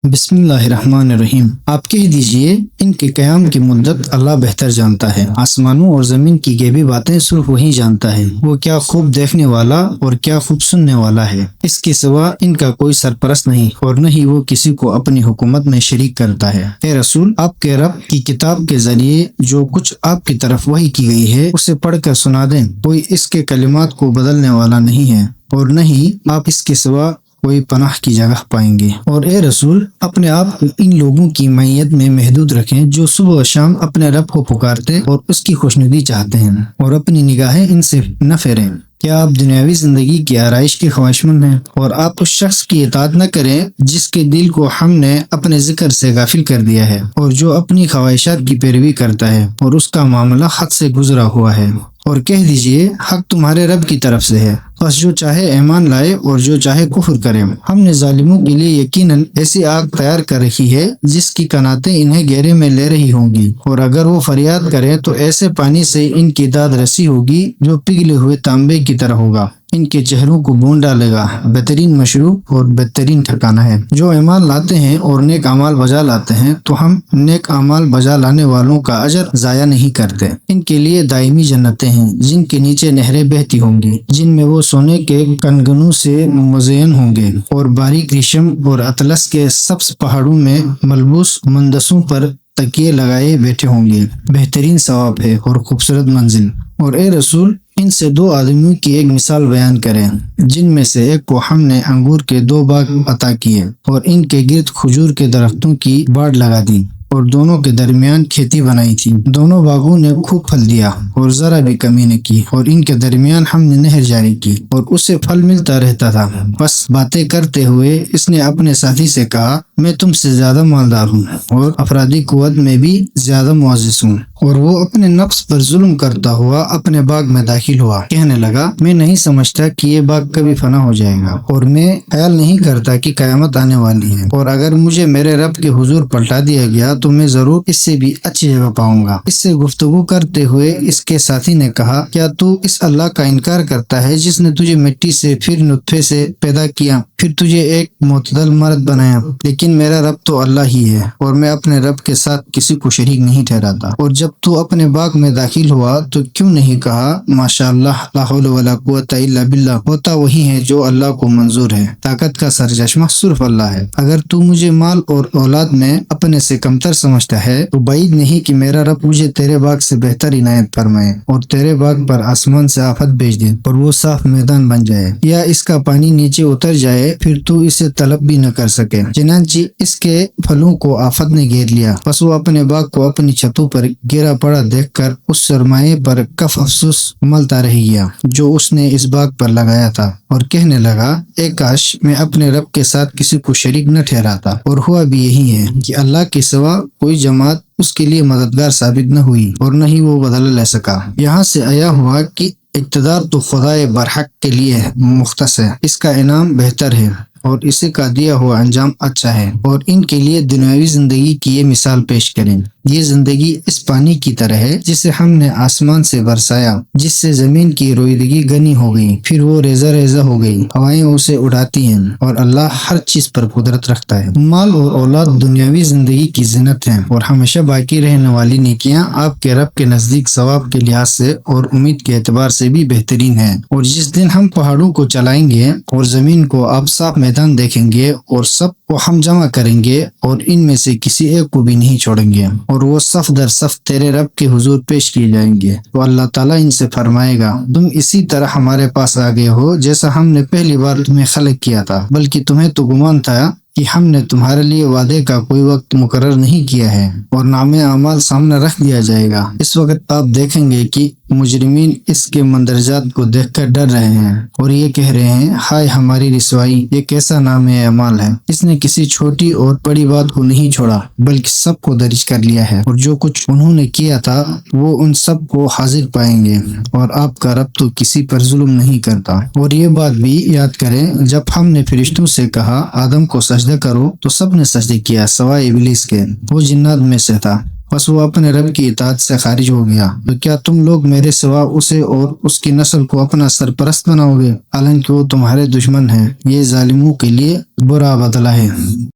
بسم اللہ الرحمن الرحیم۔ آپ کہہ دیجئے ان کے قیام کی مدت اللہ بہتر جانتا ہے۔ آسمانوں اور زمین کی غیبی باتیں صرف وہی جانتا ہے۔ وہ کیا خوب دیکھنے والا اور کیا خوب سننے والا ہے۔ اس کے سوا ان کا کوئی سرپرست نہیں اور نہ ہی وہ کسی کو اپنی حکومت میں شریک کرتا ہے۔ اے رسول، آپ کے رب کی کتاب کے ذریعے جو کچھ آپ کی طرف وحی کی گئی ہے اسے پڑھ کر سنا دیں۔ کوئی اس کے کلمات کو بدلنے والا نہیں ہے اور نہ ہی آپ اس کے سوا کوئی پناہ کی جگہ پائیں گے۔ اور اے رسول، اپنے آپ کو ان لوگوں کی معیت میں محدود رکھیں جو صبح و شام اپنے رب کو پکارتے اور اس کی خوشنودی چاہتے ہیں اور اپنی نگاہیں ان سے نہ پھیریں۔ کیا آپ دنیاوی زندگی کی آرائش کے خواہشمند ہیں اور آپ اس شخص کی اطاعت نہ کریں جس کے دل کو ہم نے اپنے ذکر سے غافل کر دیا ہے اور جو اپنی خواہشات کی پیروی کرتا ہے اور اس کا معاملہ حد سے گزرا ہوا ہے۔ اور کہہ دیجئے حق تمہارے رب کی طرف سے ہے، بس جو چاہے ایمان لائے اور جو چاہے کفر کرے۔ ہم نے ظالموں کے لیے یقیناً ایسی آگ تیار کر رکھی ہے جس کی کناتیں انہیں گھیرے میں لے رہی ہوں گی، اور اگر وہ فریاد کریں تو ایسے پانی سے ان کی داد رسی ہوگی جو پگھلے ہوئے تانبے کی طرح ہوگا۔ ان کے چہروں کو بھون ڈالے گا۔ بہترین مشروب اور بہترین ٹھکانہ ہے۔ جو اعمال لاتے ہیں اور نیک اعمال بجا لاتے ہیں تو ہم نیک اعمال بجا لانے والوں کا اجر ضائع نہیں کرتے۔ ان کے لیے دائمی جنتیں ہیں جن کے نیچے نہریں بہتی ہوں گی، جن میں وہ سونے کے کنگنوں سے مزین ہوں گے اور باریک ریشم اور اطلس کے سبز پہاڑوں میں ملبوس مندسوں پر تکیے لگائے بیٹھے ہوں گے۔ بہترین ثواب ہے اور خوبصورت منزل۔ اور اے رسول، ان سے دو آدمیوں کی ایک مثال بیان کریں جن میں سے ایک کو ہم نے انگور کے 2 باغ عطا کیے اور ان کے گرد کھجور کے درختوں کی باڑ لگا دی اور دونوں کے درمیان کھیتی بنائی تھی۔ دونوں باغوں نے خوب پھل دیا اور ذرا بھی کمی نہ کی، اور ان کے درمیان ہم نے نہر جاری کی اور اسے پھل ملتا رہتا تھا۔ بس باتیں کرتے ہوئے اس نے اپنے ساتھی سے کہا، میں تم سے زیادہ مالدار ہوں اور افرادی قوت میں بھی زیادہ معزز ہوں۔ اور وہ اپنے نفس پر ظلم کرتا ہوا اپنے باغ میں داخل ہوا۔ کہنے لگا، میں نہیں سمجھتا کہ یہ باغ کبھی فنا ہو جائے گا اور میں خیال نہیں کرتا کہ قیامت آنے والی ہے، اور اگر مجھے میرے رب کے حضور پلٹا دیا گیا تو میں ضرور اس سے بھی اچھی جگہ پاؤں گا۔ اس سے گفتگو کرتے ہوئے اس کے ساتھی نے کہا، کیا تو اس اللہ کا انکار کرتا ہے جس نے تجھے مٹی سے پھر نطفے سے پیدا کیا، پھر تجھے ایک معتدل مرد بنایا؟ لیکن میرا رب تو اللہ ہی ہے اور میں اپنے رب کے ساتھ کسی کو شریک نہیں ٹھہراتا۔ اور جب تو اپنے باغ میں داخل ہوا تو کیوں نہیں کہا، ماشاء اللہ لا حول ولا قوت الا باللہ؟ ہوتا وہی ہے جو اللہ کو منظور ہے۔ طاقت کا سرچشمہ صرف اللہ ہے۔ اگر تو مجھے مال اور اولاد میں اپنے سے کمتر سمجھتا ہے تو بعید نہیں کہ میرا رب مجھے تیرے باغ سے بہتر عنایت فرمائے اور تیرے باغ پر آسمان سے آفت بھیج دے اور وہ صاف میدان بن جائے، یا اس کا پانی نیچے اتر جائے، پھر تو اسے طلب بھی نہ کر سکے۔ چنانچہ اس کے پھلوں کو آفت نے گھیر لیا، پس وہ اپنے باغ کو اپنی چھتوں پر گرا پڑا دیکھ کر اس سرمایے پر کف افسوس ملتا رہ گیا جو اس نے اس باغ پر لگایا تھا، اور کہنے لگا، اے کاش میں اپنے رب کے ساتھ کسی کو شریک نہ ٹھہراتا۔ اور ہوا بھی یہی ہے کہ اللہ کے سوا کوئی جماعت اس کے لیے مددگار ثابت نہ ہوئی اور نہ ہی وہ بدلہ لے سکا۔ یہاں سے آیا ہوا کہ اقتدار تو خدائے برحق کے لیے مختص ہے، اس کا انعام بہتر ہے اور اسی کا دیا ہوا انجام اچھا ہے۔ اور ان کے لیے دنیاوی زندگی کی یہ مثال پیش کریں، یہ زندگی اس پانی کی طرح ہے جسے ہم نے آسمان سے برسایا، جس سے زمین کی رویدگی غنی ہو گئی، پھر وہ ریزہ ریزہ ہو گئی، ہوائیں اسے اڑاتی ہیں، اور اللہ ہر چیز پر قدرت رکھتا ہے۔ مال اور اولاد دنیاوی زندگی کی زینت ہیں اور ہمیشہ باقی رہنے والی نیکیاں آپ کے رب کے نزدیک ثواب کے لحاظ سے اور امید کے اعتبار سے بھی بہترین ہیں۔ اور جس دن ہم پہاڑوں کو چلائیں گے اور زمین کو آپ صاف میدان دیکھیں گے اور سب کو ہم جمع کریں گے اور ان میں سے کسی ایک کو بھی نہیں چھوڑیں گے، اور وہ صف در صف تیرے رب کے حضور پیش کیے جائیں گے، تو اللہ تعالیٰ ان سے فرمائے گا، تم اسی طرح ہمارے پاس آ گئے ہو جیسا ہم نے پہلی بار تمہیں خلق کیا تھا، بلکہ تمہیں تو گمان تھا کہ ہم نے تمہارے لیے وعدے کا کوئی وقت مقرر نہیں کیا ہے، اور نام اعمال سامنے رکھ دیا جائے گا۔ اس وقت آپ دیکھیں گے کہ مجرمین اس کے مندرجات کو دیکھ کر ڈر رہے ہیں اور یہ کہہ رہے ہیں، ہائے ہماری رسوائی، یہ کیسا نام اعمال ہے۔ اس نے کسی چھوٹی اور بڑی بات کو نہیں چھوڑا بلکہ سب کو درج کر لیا ہے، اور جو کچھ انہوں نے کیا تھا وہ ان سب کو حاضر پائیں گے، اور آپ کا رب تو کسی پر ظلم نہیں کرتا۔ اور یہ بات بھی یاد کریں، جب ہم نے فرشتوں سے کہا آدم کو سجدہ کرو تو سب نے سجدہ کیا سوائے ابلیس کے، وہ جنات میں سے تھا، بس وہ اپنے رب کی اطاعت سے خارج ہو گیا۔ تو کیا تم لوگ میرے سوا اسے اور اس کی نسل کو اپنا سرپرست بناؤ گے، حالانکہ وہ تمہارے دشمن ہیں؟ یہ ظالموں کے لیے برا بدلہ ہے۔